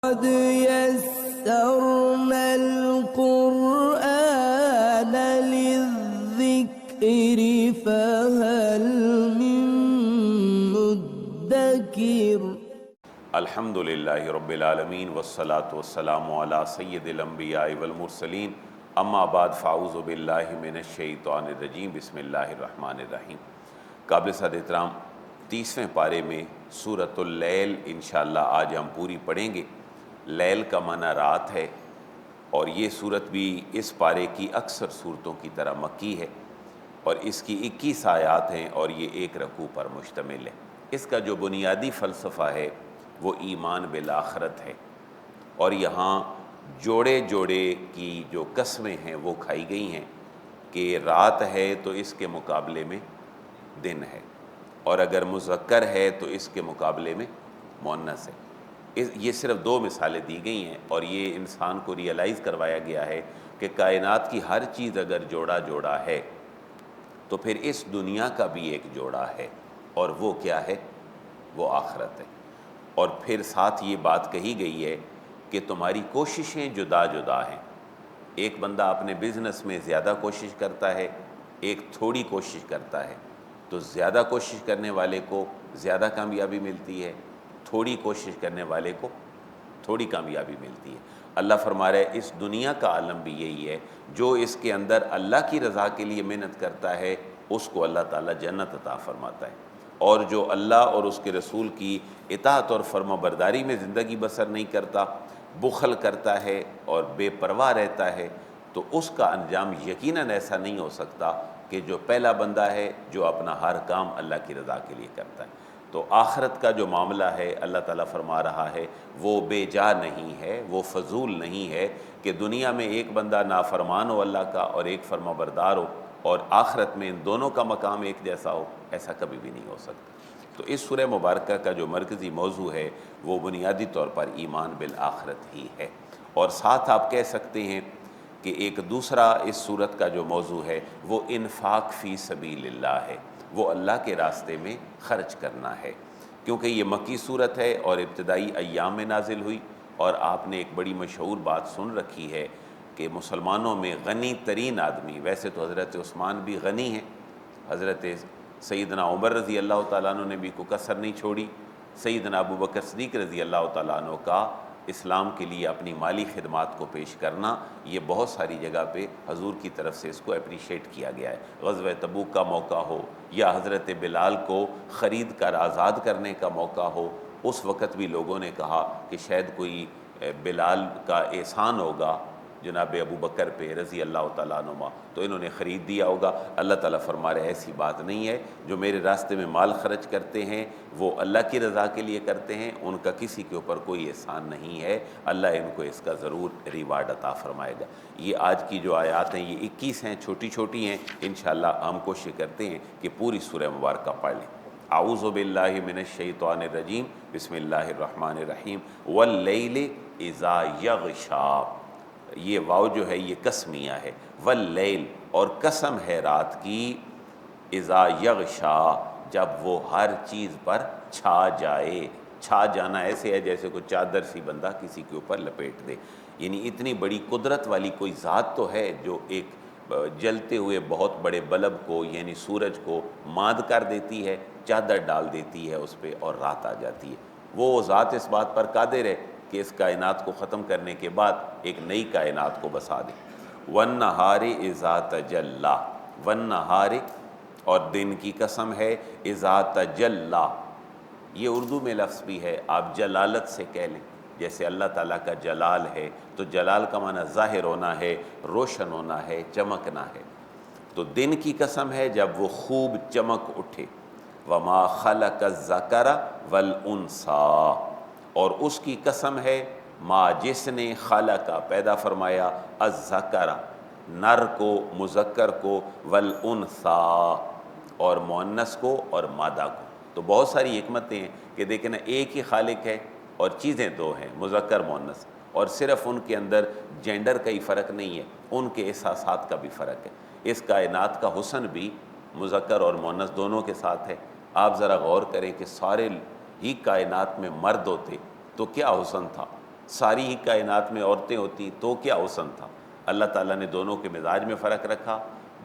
قد يسرنا القرآن للذكر فهل من مدكر۔ الحمد للہ رب العالمین والصلاة والسلام علی سید الانبیاء والمرسلین، اما بعد فاعوذ باللہ من الشیطان الرجیم، بسم اللہ الرحمن الرحیم۔ قابل صد احترام 30ویں پارے میں سورۃ اللیل انشاءاللہ آج ہم پوری پڑھیں گے۔ لیل کا معنی رات ہے، اور یہ سورت بھی اس پارے کی اکثر صورتوں کی طرح مکی ہے، اور اس کی 21 آیات ہیں، اور یہ ایک رکوع پر مشتمل ہے۔ اس کا جو بنیادی فلسفہ ہے وہ ایمان بالآخرت ہے، اور یہاں جوڑے جوڑے کی جو قسمیں ہیں وہ کھائی گئی ہیں کہ رات ہے تو اس کے مقابلے میں دن ہے، اور اگر مذکر ہے تو اس کے مقابلے میں مؤنث ہے۔ یہ صرف 2 مثالیں دی گئی ہیں، اور یہ انسان کو ریئلائز کروایا گیا ہے کہ کائنات کی ہر چیز اگر جوڑا جوڑا ہے تو پھر اس دنیا کا بھی ایک جوڑا ہے، اور وہ کیا ہے؟ وہ آخرت ہے۔ اور پھر ساتھ یہ بات کہی گئی ہے کہ تمہاری کوششیں جدا جدا ہیں۔ ایک بندہ اپنے بزنس میں زیادہ کوشش کرتا ہے، ایک تھوڑی کوشش کرتا ہے، تو زیادہ کوشش کرنے والے کو زیادہ کامیابی ملتی ہے، تھوڑی کوشش کرنے والے کو تھوڑی کامیابی ملتی ہے۔ اللہ فرما رہا ہے اس دنیا کا عالم بھی یہی ہے، جو اس کے اندر اللہ کی رضا کے لیے محنت کرتا ہے اس کو اللہ تعالیٰ جنت عطا فرماتا ہے، اور جو اللہ اور اس کے رسول کی اطاعت اور فرما برداری میں زندگی بسر نہیں کرتا، بخل کرتا ہے اور بے پرواہ رہتا ہے، تو اس کا انجام یقیناً ایسا نہیں ہو سکتا کہ جو پہلا بندہ ہے جو اپنا ہر کام اللہ کی رضا کے لیے کرتا ہے۔ تو آخرت کا جو معاملہ ہے اللہ تعالیٰ فرما رہا ہے وہ بے جا نہیں ہے، وہ فضول نہیں ہے کہ دنیا میں ایک بندہ نافرمان ہو اللہ کا اور ایک فرما بردار ہو، اور آخرت میں ان دونوں کا مقام ایک جیسا ہو، ایسا کبھی بھی نہیں ہو سکتا۔ تو اس سورہ مبارکہ کا جو مرکزی موضوع ہے وہ بنیادی طور پر ایمان بالآخرت ہی ہے، اور ساتھ آپ کہہ سکتے ہیں کہ ایک دوسرا اس سورت کا جو موضوع ہے وہ انفاق فی سبیل اللہ ہے، وہ اللہ کے راستے میں خرچ کرنا ہے، کیونکہ یہ مکی صورت ہے اور ابتدائی ایام میں نازل ہوئی، اور آپ نے ایک بڑی مشہور بات سن رکھی ہے کہ مسلمانوں میں غنی ترین آدمی، ویسے تو حضرت عثمان بھی غنی ہیں، حضرت سیدنا عمر رضی اللہ تعالیٰ عنہ نے بھی کوئی کسر نہیں چھوڑی، سیدنا ابو بکر صدیق رضی اللہ تعالیٰ عنہ کا اسلام کے لیے اپنی مالی خدمات کو پیش کرنا، یہ بہت ساری جگہ پہ حضور کی طرف سے اس کو اپریشیٹ کیا گیا ہے۔ غزوہ تبوک کا موقع ہو یا حضرت بلال کو خرید کر آزاد کرنے کا موقع ہو، اس وقت بھی لوگوں نے کہا کہ شاید کوئی بلال کا احسان ہوگا جناب ابو بکر پہ رضی اللہ تعالیٰ عنہ، تو انہوں نے خرید دیا ہوگا۔ اللہ تعالیٰ فرما رہے ایسی بات نہیں ہے، جو میرے راستے میں مال خرچ کرتے ہیں وہ اللہ کی رضا کے لیے کرتے ہیں، ان کا کسی کے اوپر کوئی احسان نہیں ہے، اللہ ان کو اس کا ضرور ریوارڈ عطا فرمائے گا۔ یہ آج کی جو آیات ہیں یہ 21 ہیں، چھوٹی چھوٹی ہیں، انشاءاللہ ہم کوشش کرتے ہیں کہ پوری سورہ مبارکہ پڑھ لیں۔ اعوذ باللہ من الشیطان الرجیم، بسم اللہ الرحمن الرحیم۔ واللیل اذا یغشا، یہ واو جو ہے یہ قسمیہ ہے، واللیل، اور قسم ہے رات کی، اذا یغشا، جب وہ ہر چیز پر چھا جائے۔ چھا جانا ایسے ہے جیسے کوئی چادر سی بندہ کسی کے اوپر لپیٹ دے، یعنی اتنی بڑی قدرت والی کوئی ذات تو ہے جو ایک جلتے ہوئے بہت بڑے بلب کو یعنی سورج کو ماند کر دیتی ہے، چادر ڈال دیتی ہے اس پہ اور رات آ جاتی ہے۔ وہ ذات اس بات پر قادر ہے کہ اس کائنات کو ختم کرنے کے بعد ایک نئی کائنات کو بسا دے۔ وَالنَّهَارِ اِذَا تَجَلَّا، وَالنَّهَارِ، اور دن کی قسم ہے، اِذَا تَجَلَّا، یہ اردو میں لفظ بھی ہے، آپ جلالت سے کہہ لیں، جیسے اللہ تعالیٰ کا جلال ہے تو جلال کا معنی ظاہر ہونا ہے، روشن ہونا ہے، چمکنا ہے، تو دن کی قسم ہے جب وہ خوب چمک اٹھے۔ وَمَا خَلَقَ الذَّكَرَ وَالْأُنثَىٰ، اور اس کی قسم ہے ما جس نے خلق پیدا فرمایا الذکر نر کو، مذکر کو، والانثیٰ اور مؤنث کو اور مادہ کو۔ تو بہت ساری حکمتیں ہیں کہ دیکھیں نا، ایک ہی خالق ہے اور چیزیں 2 ہیں، مذکر مؤنث، اور صرف ان کے اندر جینڈر کا ہی فرق نہیں ہے، ان کے احساسات کا بھی فرق ہے۔ اس کائنات کا حسن بھی مذکر اور مؤنث دونوں کے ساتھ ہے۔ آپ ذرا غور کریں کہ سارے ہی کائنات میں مرد ہوتے تو کیا حسن تھا، ساری ہی کائنات میں عورتیں ہوتی تو کیا حسن تھا۔ اللہ تعالیٰ نے دونوں کے مزاج میں فرق رکھا،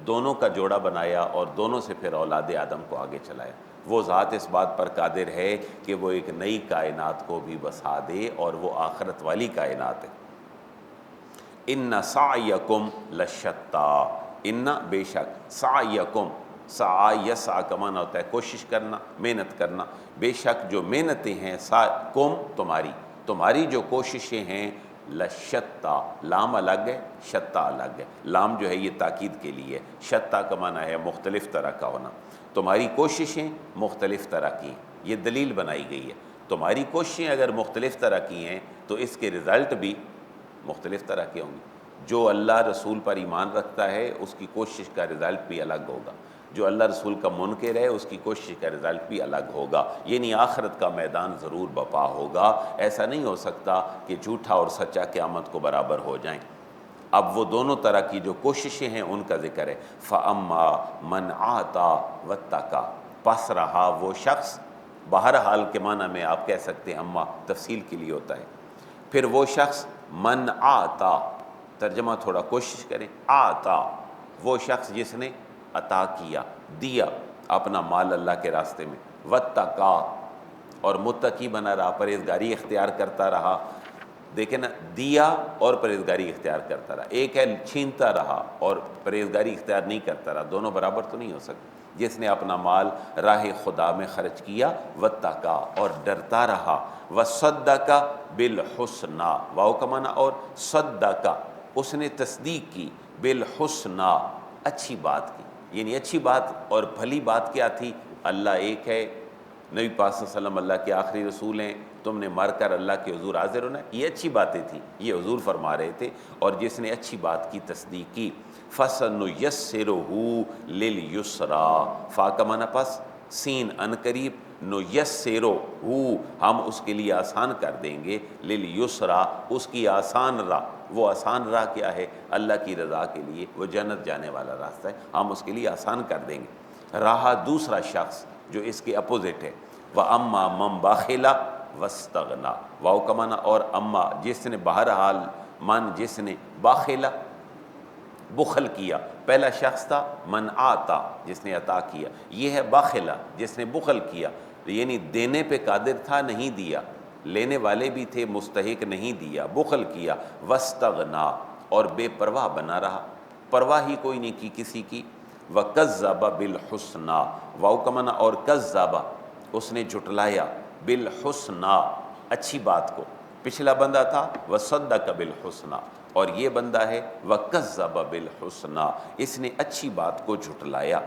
دونوں کا جوڑا بنایا اور دونوں سے پھر اولاد آدم کو آگے چلایا۔ وہ ذات اس بات پر قادر ہے کہ وہ ایک نئی کائنات کو بھی بسا دے، اور وہ آخرت والی کائنات ہے۔ ان سعیکم لشتا، ان بے شک، سعیکم، سعی یسعی کا معنی ہوتا ہے کوشش کرنا، محنت کرنا، بے شک جو محنتیں ہیں، کم تمہاری جو کوششیں ہیں، لشتا، لام الگ ہے، شتا الگ ہے۔ لام جو ہے یہ تاکید کے لیے، شتا کا معنی ہے مختلف طرح کا ہونا۔ تمہاری کوششیں مختلف طرح کی ہیں، یہ دلیل بنائی گئی ہے۔ تمہاری کوششیں اگر مختلف طرح کی ہیں تو اس کے رزلٹ بھی مختلف طرح کے ہوں گے۔ جو اللہ رسول پر ایمان رکھتا ہے اس کی کوشش کا رزلٹ بھی الگ ہوگا، جو اللہ رسول کا منکر ہے اس کی کوشش کا رزلٹ بھی الگ ہوگا، یعنی آخرت کا میدان ضرور بپا ہوگا۔ ایسا نہیں ہو سکتا کہ جھوٹا اور سچا قیامت کو برابر ہو جائیں۔ اب وہ دونوں طرح کی جو کوششیں ہیں ان کا ذکر ہے۔ فَأَمَّا مَنْ آتَى وَاتَّقَى، پس رہا وہ شخص، بہرحال کے معنی میں آپ کہہ سکتے ہیں اما تفصیل کے لیے ہوتا ہے۔ پھر وہ شخص من آتا، ترجمہ تھوڑا کوشش کریں، آتا، وہ شخص جس نے عطا کیا، دیا اپنا مال اللہ کے راستے میں، واتقا، اور متقی بنا رہا، پرہیزگاری اختیار کرتا رہا۔ دیکھیں نا، دیا اور پرہیزگاری اختیار کرتا رہا، ایک ہے چھینتا رہا اور پرہیزگاری اختیار نہیں کرتا رہا، دونوں برابر تو نہیں ہو سکتے۔ جس نے اپنا مال راہ خدا میں خرچ کیا، واتقا، اور ڈرتا رہا، وصدق بالحسنی، واو کا معنی اور صدق، اس نے تصدیق کی، بالحسنی، اچھی بات کی، یعنی اچھی بات اور بھلی بات کیا تھی؟ اللہ ایک ہے، نبی پاک صلی اللہ علیہ وسلم اللہ کے آخری رسول ہیں، تم نے مر کر اللہ کے حضور حاضر ہونا، یہ اچھی باتیں تھیں، یہ حضور فرما رہے تھے۔ اور جس نے اچھی بات کی تصدیق کی، فَسَنُيَسِّرُهُ لِلْيُسْرَى، فا کا معنی پس، سین ان قریب، نُيَسِّرُهُ، ہم اس کے لیے آسان کر دیں گے، لِلْيُسْرَى، اس کی آسان راہ۔ وہ آسان راہ کیا ہے؟ اللہ کی رضا کے لیے، وہ جنت جانے والا راستہ ہے، ہم اس کے لیے آسان کر دیں گے۔ رہا دوسرا شخص جو اس کے اپوزٹ ہے، وَأَمَّا مَنْ بَخِلَ وَاسْتَغْنَى، واو کا معنی اور اما، جس نے بہرحال، من جس نے، باخلہ بخل کیا، پہلا شخص تھا من آتا جس نے عطا کیا، یہ ہے باخلہ جس نے بخل کیا، یعنی دینے پہ قادر تھا نہیں دیا، لینے والے بھی تھے مستحق نہیں دیا، بخل کیا، واستغنا، اور بے پرواہ بنا رہا، پرواہ ہی کوئی نہیں کی کسی کی، وَكَذَّبَ بِالْحُسْنَى، واو کا معنی اور کذب، اس نے جھٹلایا، بالحسنى، اچھی بات کو۔ پچھلا بندہ تھا وصدق بالحسنى، اور یہ بندہ ہے وَكَذَّبَ بِالْحُسْنَى، اس نے اچھی بات کو جھٹلایا۔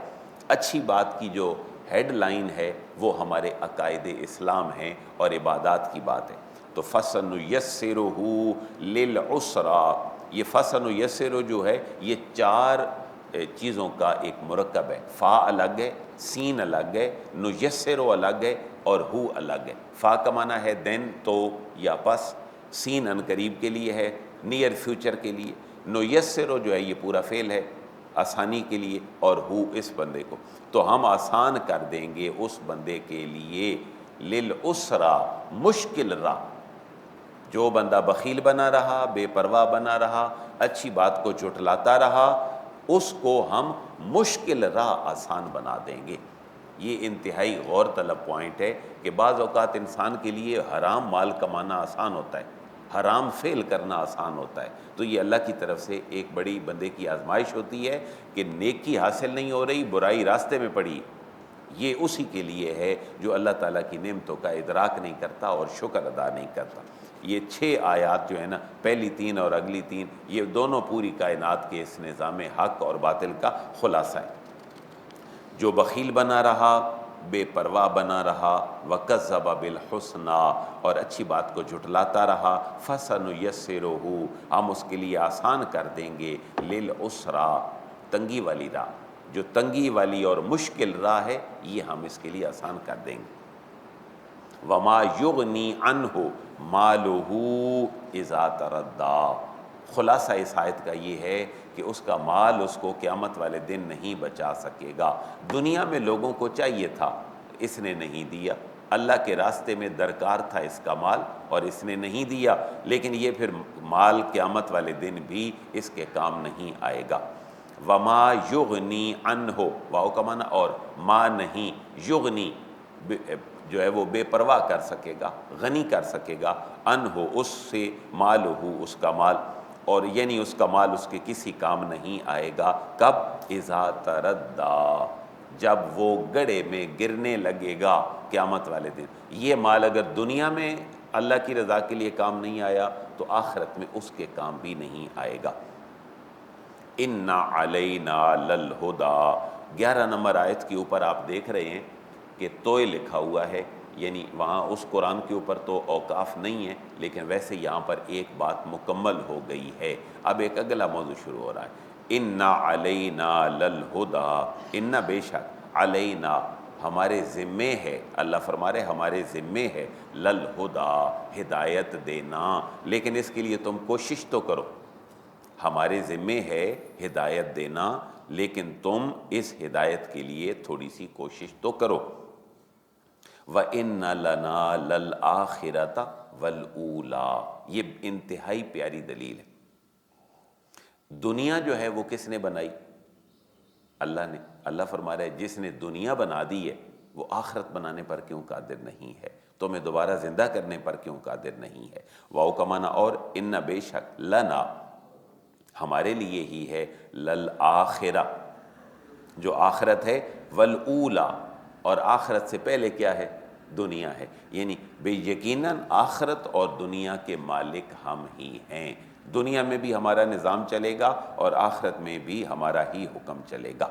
اچھی بات کی جو ہیڈ لائن ہے وہ ہمارے عقائد اسلام ہیں اور عبادات کی بات ہے۔ تو فَسَنُيَسِّرُهُ لِلْعُسْرَى، یہ فَسَنُيَسِّرُ جو ہے یہ چار چیزوں کا ایک مرکب ہے، فا الگ ہے، سین الگ ہے، نُيَسِّرُ الگ ہے، اور ہو الگ ہے۔ فا کا معنی ہے دین، تو یا پس، سین ان قریب کے لیے ہے، نیئر فیوچر کے لیے، نُيَسِّرُ جو ہے یہ پورا فعل ہے آسانی کے لیے، اور ہو اس بندے کو، تو ہم آسان کر دیں گے اس بندے کے لیے، للعسرا، مشکل راہ۔ جو بندہ بخیل بنا رہا، بے پرواہ بنا رہا، اچھی بات کو جھٹلاتا رہا، اس کو ہم مشکل راہ آسان بنا دیں گے۔ یہ انتہائی غور طلب پوائنٹ ہے کہ بعض اوقات انسان کے لیے حرام مال کمانا آسان ہوتا ہے، حرام فعل کرنا آسان ہوتا ہے، تو یہ اللہ کی طرف سے ایک بڑی بندے کی آزمائش ہوتی ہے کہ نیکی حاصل نہیں ہو رہی، برائی راستے میں پڑی، یہ اسی کے لیے ہے جو اللہ تعالیٰ کی نعمتوں کا ادراک نہیں کرتا اور شکر ادا نہیں کرتا۔ یہ 6 آیات جو ہے نا، پہلی 3 اور اگلی 3، یہ دونوں پوری کائنات کے اس نظام حق اور باطل کا خلاصہ ہے۔ جو بخیل بنا رہا، بے پرواہ بنا رہا، وَكَذَّبَ بِالْحُسْنَى، اور اچھی بات کو جھٹلاتا رہا، فَسَنُيَسِّرُهُ، ہم اس کے لیے آسان کر دیں گے، لِلْعُسْرَى، تنگی والی راہ، جو تنگی والی اور مشکل راہ ہے یہ ہم اس کے لیے آسان کر دیں گے۔ وَمَا يُغْنِي عَنْهُ مَالُهُ إِذَا تَرَدَّى، خلاصہ اس آیت کا یہ ہے کہ اس کا مال اس کو قیامت والے دن نہیں بچا سکے گا۔ دنیا میں لوگوں کو چاہیے تھا، اس نے نہیں دیا، اللہ کے راستے میں درکار تھا اس کا مال اور اس نے نہیں دیا، لیکن یہ پھر مال قیامت والے دن بھی اس کے کام نہیں آئے گا۔ وما یغنی عنہ، واو کا معنی اور، ما نہیں، یغنی جو ہے وہ بے پرواہ کر سکے گا، غنی کر سکے گا، عنہ اس سے، مالہ اس کا مال، اور یعنی اس کا مال اس کے کسی کام نہیں آئے گا۔ کب؟ اذا تردی، جب وہ گڑھے میں گرنے لگے گا قیامت والے دن۔ یہ مال اگر دنیا میں اللہ کی رضا کے لیے کام نہیں آیا تو آخرت میں اس کے کام بھی نہیں آئے گا۔ اِنَّ عَلَيْنَا لَلْهُدَىٰ، 11 نمبر آیت کے اوپر آپ دیکھ رہے ہیں کہ توئے لکھا ہوا ہے، یعنی وہاں اس قرآن کے اوپر تو اوقاف نہیں ہے، لیکن ویسے یہاں پر ایک بات مکمل ہو گئی ہے۔ اب ایک اگلا موضوع شروع ہو رہا ہے۔ اِنَّ عَلَيْنَا لَلْهُدَىٰ، اِنَّ بے شک، عَلَيْنَا ہمارے ذمے ہے، اللہ فرما رہے ہمارے ذمے ہے، لَلْهُدَىٰ ہدایت دینا، لیکن اس کے لیے تم کوشش تو کرو۔ ہمارے ذمے ہے ہدایت دینا، لیکن تم اس ہدایت کے لیے تھوڑی سی کوشش تو کرو۔ وَإِنَّ لَنَا لَلْآخِرَةَ وَالْأُولَىٰ، یہ انتہائی پیاری دلیل ہے۔ دنیا جو ہے وہ کس نے بنائی؟ اللہ نے۔ اللہ فرما رہا ہے جس نے دنیا بنا دی ہے وہ آخرت بنانے پر کیوں قادر نہیں ہے؟ تمہیں دوبارہ زندہ کرنے پر کیوں قادر نہیں ہے؟ واو کا معنی اور، ان بے شک، لنا ہمارے لیے ہی ہے، للآخرہ جو آخرت ہے، والاولی اور آخرت سے پہلے کیا ہے؟ دنیا ہے، یعنی بے یقیناً آخرت اور دنیا کے مالک ہم ہی ہیں۔ دنیا میں بھی ہمارا نظام چلے گا اور آخرت میں بھی ہمارا ہی حکم چلے گا۔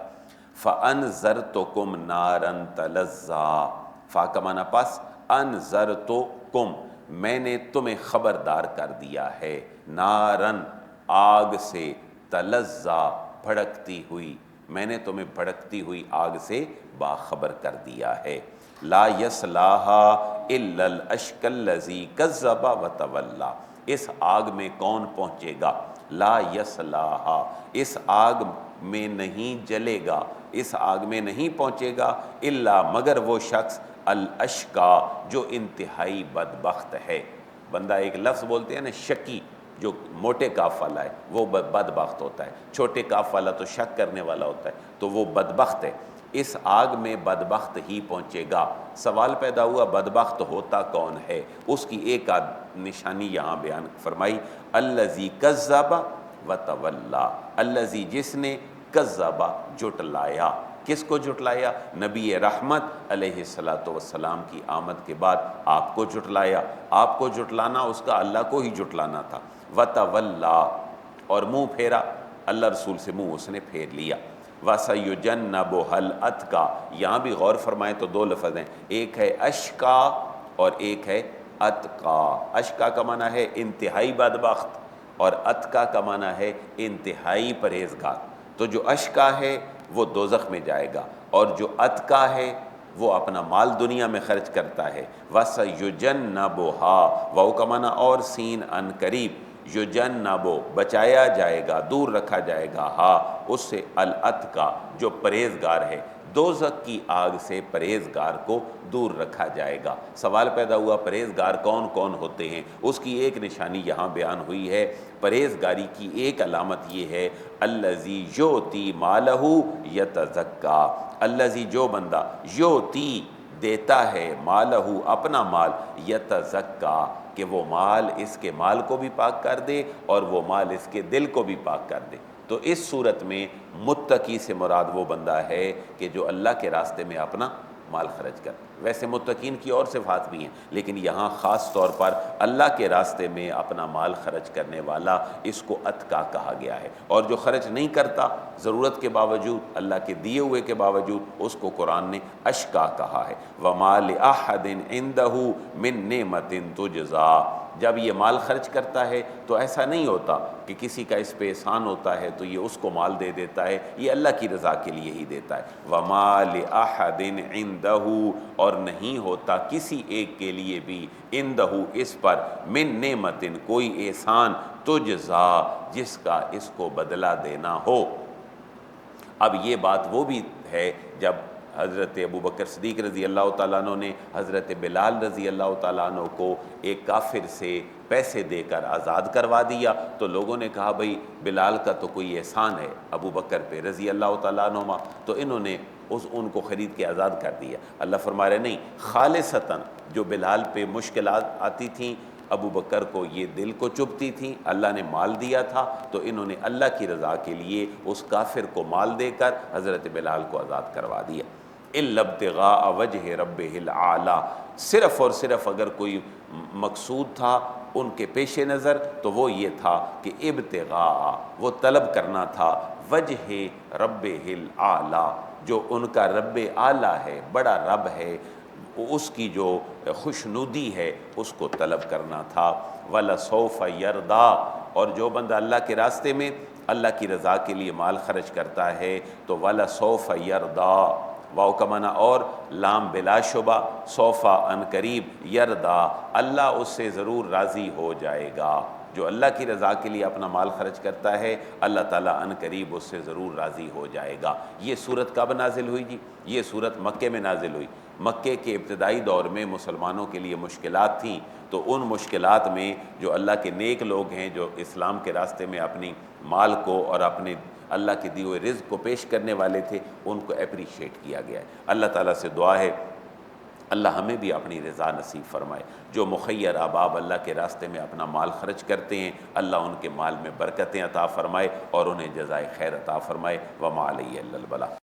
فَأَنذَرْتُكُمْ نَارًا تَلَظَّىٰ، فا کا معنی پس، انذرتکم میں نے تمہیں خبردار کر دیا ہے، نارن آگ سے، تلظیٰ بھڑکتی ہوئی، میں نے تمہیں بھڑکتی ہوئی آگ سے باخبر کر دیا ہے۔ لا یصلاھا الا الاشقی الذی کذب وتولی، اس آگ میں کون پہنچے گا؟ لا یصلاھا، اس آگ میں نہیں جلے گا، اس آگ میں نہیں پہنچے گا، الا مگر وہ شخص، الاشقی جو انتہائی بدبخت ہے۔ بندہ ایک لفظ بولتے ہیں نا شقی، جو موٹے کاف والا ہے وہ بدبخت ہوتا ہے، چھوٹے کاف والا تو شک کرنے والا ہوتا ہے، تو وہ بدبخت ہے۔ اس آگ میں بدبخت ہی پہنچے گا۔ سوال پیدا ہوا بدبخت ہوتا کون ہے؟ اس کی ایک نشانی یہاں بیان فرمائی، الذی کذب وتولی، الذی جس نے، کذب جھٹلایا، کس کو جھٹلایا؟ نبی رحمت علیہ السلام کی آمد کے بعد آپ کو جھٹلایا۔ آپ کو جھٹلانا اس کا اللہ کو ہی جھٹلانا تھا۔ وتولی اور منہ پھیرا، اللہ رسول سے منہ اس نے پھیر لیا۔ وَسَيُجَنَّبُهَا الْأَتْقَى، یہاں بھی غور فرمائیں تو دو لفظ ہیں، ایک ہے اشقا اور ایک ہے اتقا۔ اشقا کا معنی ہے انتہائی بدبخت اور اتقا کا معنی ہے انتہائی پرہیزگار۔ تو جو اشقا ہے وہ دوزخ میں جائے گا، اور جو اتقا ہے وہ اپنا مال دنیا میں خرچ کرتا ہے۔ وَسَيُجَنَّبُهَا، واو کا معنی اور، سین ان قریب، یجنبو بچایا جائے گا، دور رکھا جائے گا، ہاں اس سے، الاتقا جو پرہیزگار ہے، دوزخ کی آگ سے پرہیزگار کو دور رکھا جائے گا۔ سوال پیدا ہوا پرہیزگار کون کون ہوتے ہیں؟ اس کی ایک نشانی یہاں بیان ہوئی ہے۔ پرہیزگاری کی ایک علامت یہ ہے، الذی یؤتی مالہ یتزکیٰ، الذی جو بندہ، یؤتی دیتا ہے، مالہ اپنا مال، یتزکیٰ کہ وہ مال اس کے مال کو بھی پاک کر دے اور وہ مال اس کے دل کو بھی پاک کر دے۔ تو اس صورت میں متقی سے مراد وہ بندہ ہے کہ جو اللہ کے راستے میں اپنا مال خرچ کر۔ ویسے متقین کی اور صفات بھی ہیں، لیکن یہاں خاص طور پر اللہ کے راستے میں اپنا مال خرچ کرنے والا، اس کو اتقا کہا گیا ہے۔ اور جو خرچ نہیں کرتا ضرورت کے باوجود، اللہ کے دیے ہوئے کے باوجود، اس کو قرآن نے اشقا کہا ہے۔ وَمَا لِأَحَدٍ عِندَهُ مِن نِعْمَةٍ تُجْزَىٰ، جب یہ مال خرچ کرتا ہے تو ایسا نہیں ہوتا کہ کسی کا اس پہ احسان ہوتا ہے تو یہ اس کو مال دے دیتا ہے، یہ اللہ کی رضا کے لیے ہی دیتا ہے۔ وَمَا لِأَحَدٍ عِندَهُ، اور نہیں ہوتا کسی ایک کے لیے بھی، عِندَهُ اس پر، مِن نِعْمَةٍ کوئی احسان، تُجْزَىٰ جس کا اس کو بدلہ دینا ہو۔ اب یہ بات وہ بھی ہے جب حضرت ابو بکر صدیق رضی اللہ تعالیٰ عنہ نے حضرت بلال رضی اللہ تعالیٰ عنہ کو ایک کافر سے پیسے دے کر آزاد کروا دیا، تو لوگوں نے کہا بھئی بلال کا تو کوئی احسان ہے ابو بکر پہ رضی اللہ تعالیٰ عنہ، تو انہوں نے ان کو خرید کے آزاد کر دیا۔ اللہ فرما رہے نہیں، خالصتاً جو بلال پہ مشکلات آتی تھیں، ابو بکر کو یہ دل کو چبھتی تھیں، اللہ نے مال دیا تھا تو انہوں نے اللہ کی رضا کے لیے اس کافر کو مال دے کر حضرت بلال کو آزاد کروا دیا۔ اِلَّا ابْتِغَاءَ وَجْهِ رَبِّهِ الْأَعْلَىٰ، صرف اور صرف اگر کوئی مقصود تھا ان کے پیش نظر تو وہ یہ تھا کہ ابتغاء، وہ طلب کرنا تھا وجہ ربہ الْأَعْلَىٰ، جو ان کا رب اعلیٰ ہے، بڑا رب ہے، اس کی جو خوشنودی ہے اس کو طلب کرنا تھا۔ وَلَسَوْفَ يَرْضَىٰ، اور جو بندہ اللہ کے راستے میں اللہ کی رضا کے لیے مال خرچ کرتا ہے تو وَلَسَوْفَ يَرْضَىٰ، واو کا معنی اور لام بلا شبہ، سوفا ان قریب، یردا اللہ اس سے ضرور راضی ہو جائے گا۔ جو اللہ کی رضا کے لیے اپنا مال خرچ کرتا ہے اللہ تعالیٰ ان قریب اس سے ضرور راضی ہو جائے گا۔ یہ صورت کب نازل ہوئی جی؟ یہ صورت مکے میں نازل ہوئی۔ مکے کے ابتدائی دور میں مسلمانوں کے لیے مشکلات تھیں، تو ان مشکلات میں جو اللہ کے نیک لوگ ہیں، جو اسلام کے راستے میں اپنی مال کو اور اپنے اللہ کے دیے ہوئے رزق کو پیش کرنے والے تھے، ان کو اپریشیٹ کیا گیا ہے۔ اللہ تعالیٰ سے دعا ہے اللہ ہمیں بھی اپنی رضا نصیب فرمائے۔ جو مخیر احباب اللہ کے راستے میں اپنا مال خرچ کرتے ہیں، اللہ ان کے مال میں برکتیں عطا فرمائے اور انہیں جزائے خیر عطا فرمائے۔ وما علیہ الا البلاغ۔